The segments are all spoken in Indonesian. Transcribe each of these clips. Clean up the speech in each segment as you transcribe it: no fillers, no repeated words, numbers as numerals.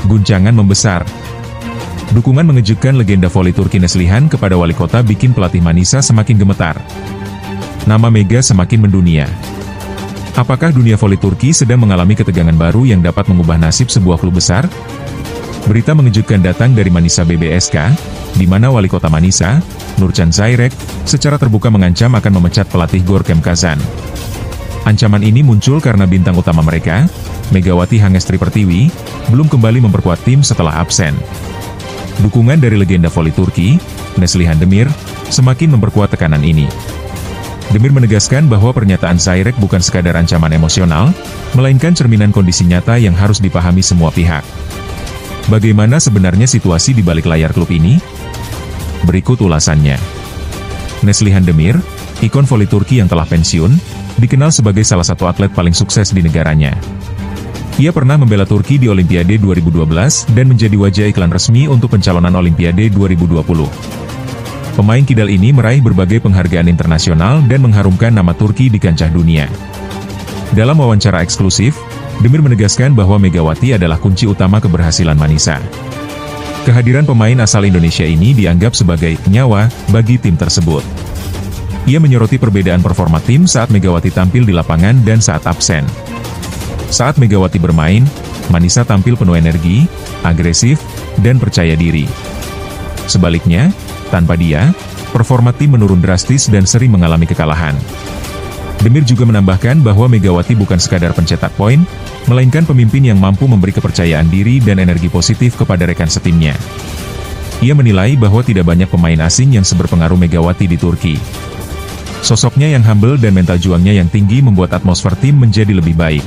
Guncangan membesar. Dukungan mengejutkan legenda voli Turki Neslihan kepada wali kota bikin pelatih Manisa semakin gemetar. Nama Mega semakin mendunia. Apakah dunia voli Turki sedang mengalami ketegangan baru yang dapat mengubah nasib sebuah klub besar? Berita mengejutkan datang dari Manisa BBSK, di mana wali kota Manisa, Nurcan Zairek, secara terbuka mengancam akan memecat pelatih Gorkem Kazan. Ancaman ini muncul karena bintang utama mereka, Megawati Hangestri Pertiwi, belum kembali memperkuat tim setelah absen. Dukungan dari legenda voli Turki, Neslihan Demir, semakin memperkuat tekanan ini. Demir menegaskan bahwa pernyataan Zairek bukan sekadar ancaman emosional, melainkan cerminan kondisi nyata yang harus dipahami semua pihak. Bagaimana sebenarnya situasi di balik layar klub ini? Berikut ulasannya. Neslihan Demir, ikon voli Turki yang telah pensiun, dikenal sebagai salah satu atlet paling sukses di negaranya. Ia pernah membela Turki di Olimpiade 2012 dan menjadi wajah iklan resmi untuk pencalonan Olimpiade 2020. Pemain kidal ini meraih berbagai penghargaan internasional dan mengharumkan nama Turki di kancah dunia. Dalam wawancara eksklusif, Demir menegaskan bahwa Megawati adalah kunci utama keberhasilan Manisa. Kehadiran pemain asal Indonesia ini dianggap sebagai nyawa bagi tim tersebut. Ia menyoroti perbedaan performa tim saat Megawati tampil di lapangan dan saat absen. Saat Megawati bermain, Manisa tampil penuh energi, agresif, dan percaya diri. Sebaliknya, tanpa dia, performa tim menurun drastis dan sering mengalami kekalahan. Demir juga menambahkan bahwa Megawati bukan sekadar pencetak poin, melainkan pemimpin yang mampu memberi kepercayaan diri dan energi positif kepada rekan setimnya. Ia menilai bahwa tidak banyak pemain asing yang seberpengaruh Megawati di Turki. Sosoknya yang humble dan mental juangnya yang tinggi membuat atmosfer tim menjadi lebih baik.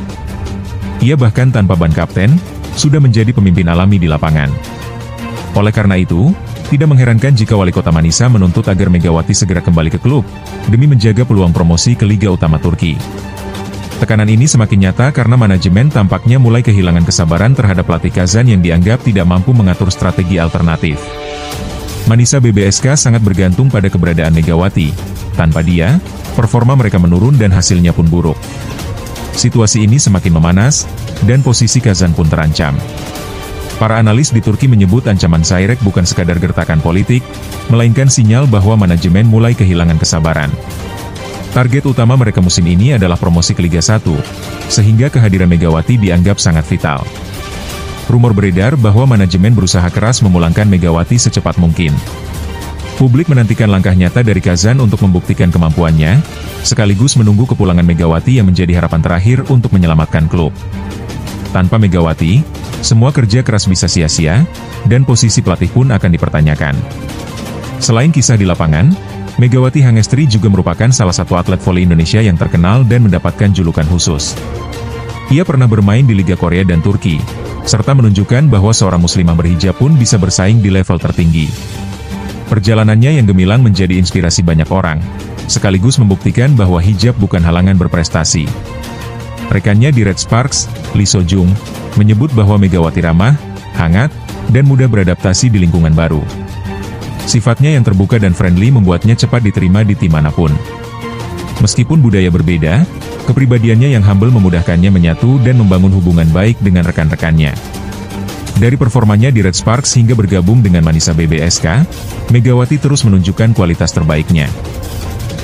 Ia bahkan tanpa ban kapten, sudah menjadi pemimpin alami di lapangan. Oleh karena itu, tidak mengherankan jika wali kota Manisa menuntut agar Megawati segera kembali ke klub, demi menjaga peluang promosi ke Liga Utama Turki. Tekanan ini semakin nyata karena manajemen tampaknya mulai kehilangan kesabaran terhadap pelatih Kazan yang dianggap tidak mampu mengatur strategi alternatif. Manisa BBSK sangat bergantung pada keberadaan Megawati. Tanpa dia, performa mereka menurun dan hasilnya pun buruk. Situasi ini semakin memanas, dan posisi Kazan pun terancam. Para analis di Turki menyebut ancaman Zairek bukan sekadar gertakan politik, melainkan sinyal bahwa manajemen mulai kehilangan kesabaran. Target utama mereka musim ini adalah promosi ke Liga 1, sehingga kehadiran Megawati dianggap sangat vital. Rumor beredar bahwa manajemen berusaha keras memulangkan Megawati secepat mungkin. Publik menantikan langkah nyata dari Kazan untuk membuktikan kemampuannya, sekaligus menunggu kepulangan Megawati yang menjadi harapan terakhir untuk menyelamatkan klub. Tanpa Megawati, semua kerja keras bisa sia-sia, dan posisi pelatih pun akan dipertanyakan. Selain kisah di lapangan, Megawati Hangestri juga merupakan salah satu atlet voli Indonesia yang terkenal dan mendapatkan julukan khusus. Ia pernah bermain di Liga Korea dan Turki, serta menunjukkan bahwa seorang muslimah berhijab pun bisa bersaing di level tertinggi. Perjalanannya yang gemilang menjadi inspirasi banyak orang, sekaligus membuktikan bahwa hijab bukan halangan berprestasi. Rekannya di Red Sparks, Lee So-jung, menyebut bahwa Megawati ramah, hangat, dan mudah beradaptasi di lingkungan baru. Sifatnya yang terbuka dan friendly membuatnya cepat diterima di tim manapun. Meskipun budaya berbeda, kepribadiannya yang humble memudahkannya menyatu dan membangun hubungan baik dengan rekan-rekannya. Dari performanya di Red Sparks hingga bergabung dengan Manisa BBSK, Megawati terus menunjukkan kualitas terbaiknya.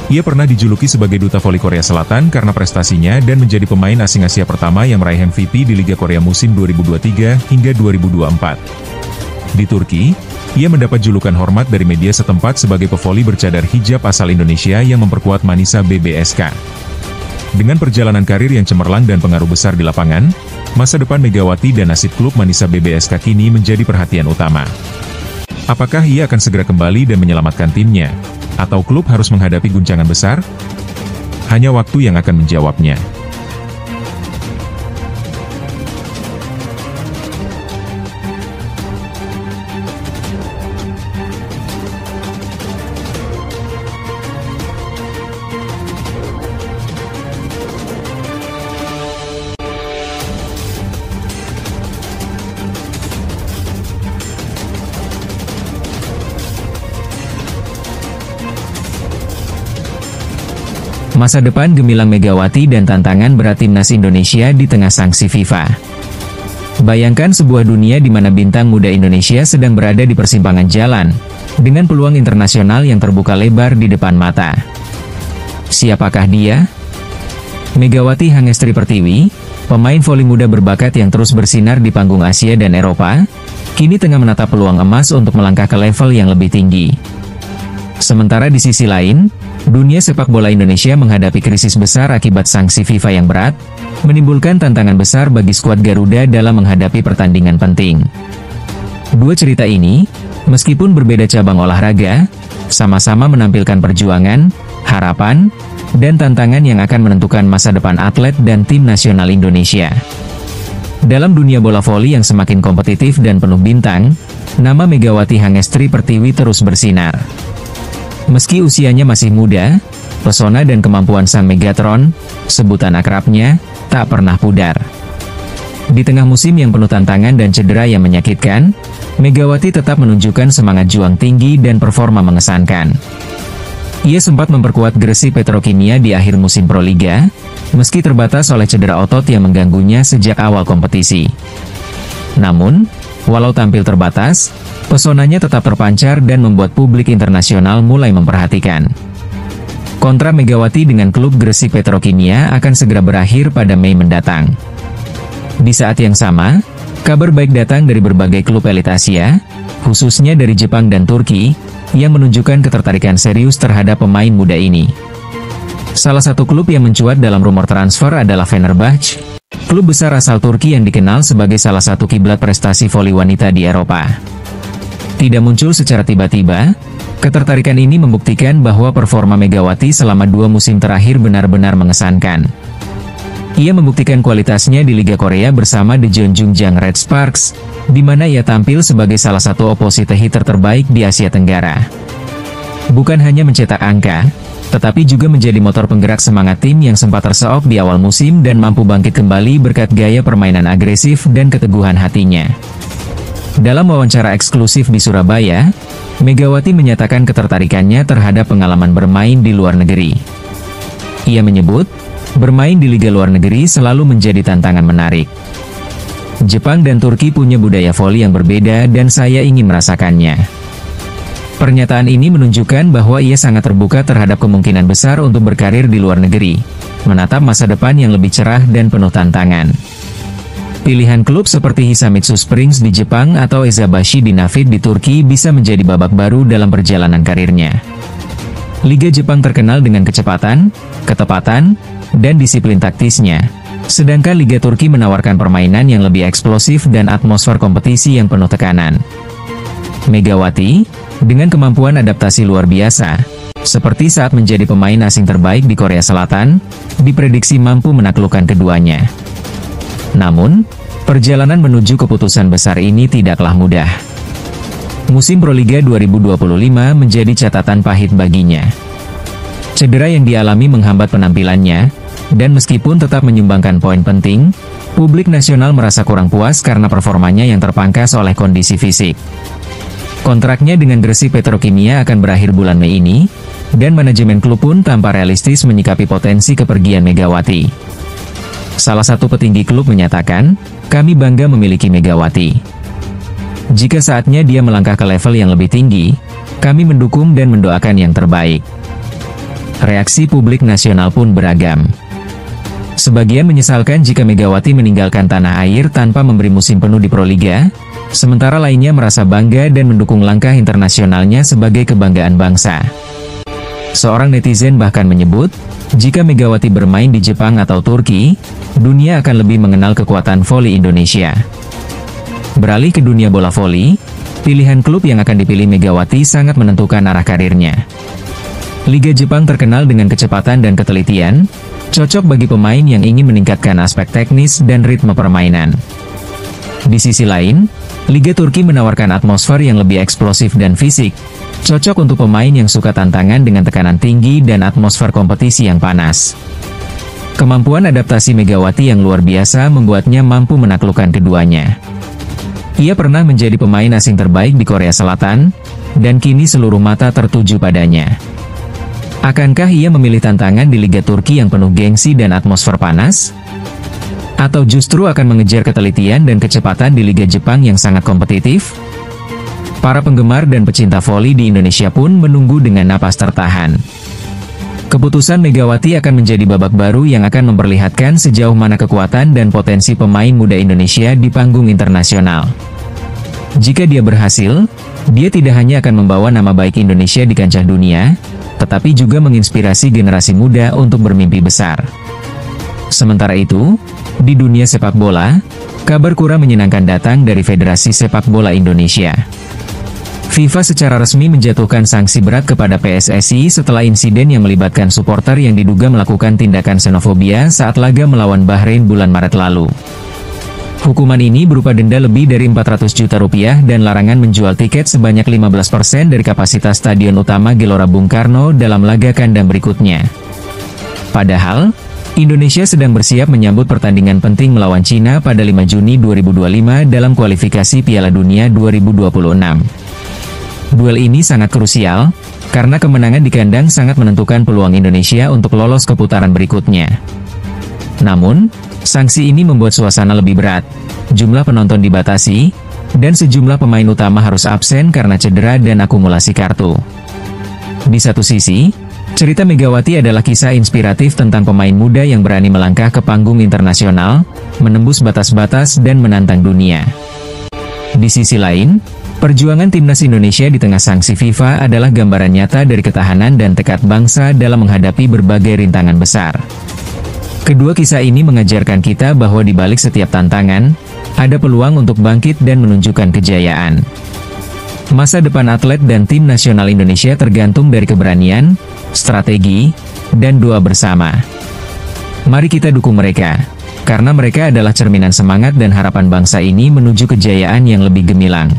Ia pernah dijuluki sebagai duta voli Korea Selatan karena prestasinya dan menjadi pemain asing Asia pertama yang meraih MVP di Liga Korea musim 2023 hingga 2024. Di Turki, ia mendapat julukan hormat dari media setempat sebagai pevoli bercadar hijab asal Indonesia yang memperkuat Manisa BBSK. Dengan perjalanan karir yang cemerlang dan pengaruh besar di lapangan, masa depan Megawati dan nasib klub Manisa BBSK kini menjadi perhatian utama. Apakah ia akan segera kembali dan menyelamatkan timnya? Atau klub harus menghadapi guncangan besar? Hanya waktu yang akan menjawabnya. Masa depan gemilang Megawati dan tantangan berat timnas Indonesia di tengah sanksi FIFA. Bayangkan sebuah dunia di mana bintang muda Indonesia sedang berada di persimpangan jalan, dengan peluang internasional yang terbuka lebar di depan mata. Siapakah dia? Megawati Hangestri Pertiwi, pemain voli muda berbakat yang terus bersinar di panggung Asia dan Eropa, kini tengah menatap peluang emas untuk melangkah ke level yang lebih tinggi. Sementara di sisi lain, dunia sepak bola Indonesia menghadapi krisis besar akibat sanksi FIFA yang berat, menimbulkan tantangan besar bagi skuad Garuda dalam menghadapi pertandingan penting. Dua cerita ini, meskipun berbeda cabang olahraga, sama-sama menampilkan perjuangan, harapan, dan tantangan yang akan menentukan masa depan atlet dan tim nasional Indonesia. Dalam dunia bola voli yang semakin kompetitif dan penuh bintang, nama Megawati Hangestri Pertiwi terus bersinar. Meski usianya masih muda, pesona dan kemampuan sang Megatron, sebutan akrabnya, tak pernah pudar. Di tengah musim yang penuh tantangan dan cedera yang menyakitkan, Megawati tetap menunjukkan semangat juang tinggi dan performa mengesankan. Ia sempat memperkuat Gresik Petrokimia di akhir musim Proliga, meski terbatas oleh cedera otot yang mengganggunya sejak awal kompetisi. Namun, walau tampil terbatas, pesonanya tetap terpancar dan membuat publik internasional mulai memperhatikan. Kontrak Megawati dengan klub Gresik Petrokimia akan segera berakhir pada Mei mendatang. Di saat yang sama, kabar baik datang dari berbagai klub elit Asia, khususnya dari Jepang dan Turki, yang menunjukkan ketertarikan serius terhadap pemain muda ini. Salah satu klub yang mencuat dalam rumor transfer adalah Fenerbahce, klub besar asal Turki yang dikenal sebagai salah satu kiblat prestasi voli wanita di Eropa. Tidak muncul secara tiba-tiba, ketertarikan ini membuktikan bahwa performa Megawati selama 2 musim terakhir benar-benar mengesankan. Ia membuktikan kualitasnya di Liga Korea bersama The Jeonjungjang Red Sparks, di mana ia tampil sebagai salah satu oposite hitter terbaik di Asia Tenggara. Bukan hanya mencetak angka, tetapi juga menjadi motor penggerak semangat tim yang sempat terseok di awal musim dan mampu bangkit kembali berkat gaya permainan agresif dan keteguhan hatinya. Dalam wawancara eksklusif di Surabaya, Megawati menyatakan ketertarikannya terhadap pengalaman bermain di luar negeri. Ia menyebut, bermain di liga luar negeri selalu menjadi tantangan menarik. Jepang dan Turki punya budaya voli yang berbeda dan saya ingin merasakannya. Pernyataan ini menunjukkan bahwa ia sangat terbuka terhadap kemungkinan besar untuk berkarir di luar negeri, menatap masa depan yang lebih cerah dan penuh tantangan. Pilihan klub seperti Hisamitsu Springs di Jepang atau Ezabashi Dinafit di Turki bisa menjadi babak baru dalam perjalanan karirnya. Liga Jepang terkenal dengan kecepatan, ketepatan, dan disiplin taktisnya, sedangkan Liga Turki menawarkan permainan yang lebih eksplosif dan atmosfer kompetisi yang penuh tekanan. Megawati, dengan kemampuan adaptasi luar biasa, seperti saat menjadi pemain asing terbaik di Korea Selatan, diprediksi mampu menaklukkan keduanya. Namun, perjalanan menuju keputusan besar ini tidaklah mudah. Musim Proliga 2025 menjadi catatan pahit baginya. Cedera yang dialami menghambat penampilannya, dan meskipun tetap menyumbangkan poin penting, publik nasional merasa kurang puas karena performanya yang terpangkas oleh kondisi fisik. Kontraknya dengan Gresik Petrokimia akan berakhir bulan Mei ini, dan manajemen klub pun tanpa realistis menyikapi potensi kepergian Megawati. Salah satu petinggi klub menyatakan, kami bangga memiliki Megawati. Jika saatnya dia melangkah ke level yang lebih tinggi, kami mendukung dan mendoakan yang terbaik. Reaksi publik nasional pun beragam. Sebagian menyesalkan jika Megawati meninggalkan tanah air tanpa memberi musim penuh di Proliga, sementara lainnya merasa bangga dan mendukung langkah internasionalnya sebagai kebanggaan bangsa. Seorang netizen bahkan menyebut, jika Megawati bermain di Jepang atau Turki, dunia akan lebih mengenal kekuatan voli Indonesia. Beralih ke dunia bola voli, pilihan klub yang akan dipilih Megawati sangat menentukan arah karirnya. Liga Jepang terkenal dengan kecepatan dan ketelitian, cocok bagi pemain yang ingin meningkatkan aspek teknis dan ritme permainan. Di sisi lain, Liga Turki menawarkan atmosfer yang lebih eksplosif dan fisik, cocok untuk pemain yang suka tantangan dengan tekanan tinggi dan atmosfer kompetisi yang panas. Kemampuan adaptasi Megawati yang luar biasa membuatnya mampu menaklukkan keduanya. Ia pernah menjadi pemain asing terbaik di Korea Selatan, dan kini seluruh mata tertuju padanya. Akankah ia memilih tantangan di Liga Turki yang penuh gengsi dan atmosfer panas? Atau justru akan mengejar ketelitian dan kecepatan di Liga Jepang yang sangat kompetitif? Para penggemar dan pecinta voli di Indonesia pun menunggu dengan napas tertahan. Keputusan Megawati akan menjadi babak baru yang akan memperlihatkan sejauh mana kekuatan dan potensi pemain muda Indonesia di panggung internasional. Jika dia berhasil, dia tidak hanya akan membawa nama baik Indonesia di kancah dunia, tetapi juga menginspirasi generasi muda untuk bermimpi besar. Sementara itu, di dunia sepak bola, kabar kurang menyenangkan datang dari Federasi Sepak Bola Indonesia. FIFA secara resmi menjatuhkan sanksi berat kepada PSSI setelah insiden yang melibatkan supporter yang diduga melakukan tindakan xenofobia saat laga melawan Bahrain bulan Maret lalu. Hukuman ini berupa denda lebih dari 400 juta rupiah dan larangan menjual tiket sebanyak 15% dari kapasitas Stadion Utama Gelora Bung Karno dalam laga kandang berikutnya. Padahal, Indonesia sedang bersiap menyambut pertandingan penting melawan Cina pada 5 Juni 2025 dalam kualifikasi Piala Dunia 2026. Duel ini sangat krusial, karena kemenangan di kandang sangat menentukan peluang Indonesia untuk lolos ke putaran berikutnya. Namun, sanksi ini membuat suasana lebih berat, jumlah penonton dibatasi, dan sejumlah pemain utama harus absen karena cedera dan akumulasi kartu. Di satu sisi, cerita Megawati adalah kisah inspiratif tentang pemain muda yang berani melangkah ke panggung internasional, menembus batas-batas dan menantang dunia. Di sisi lain, perjuangan timnas Indonesia di tengah sanksi FIFA adalah gambaran nyata dari ketahanan dan tekad bangsa dalam menghadapi berbagai rintangan besar. Kedua kisah ini mengajarkan kita bahwa di balik setiap tantangan, ada peluang untuk bangkit dan menunjukkan kejayaan. Masa depan atlet dan tim nasional Indonesia tergantung dari keberanian, strategi, dan doa bersama. Mari kita dukung mereka, karena mereka adalah cerminan semangat dan harapan bangsa ini menuju kejayaan yang lebih gemilang.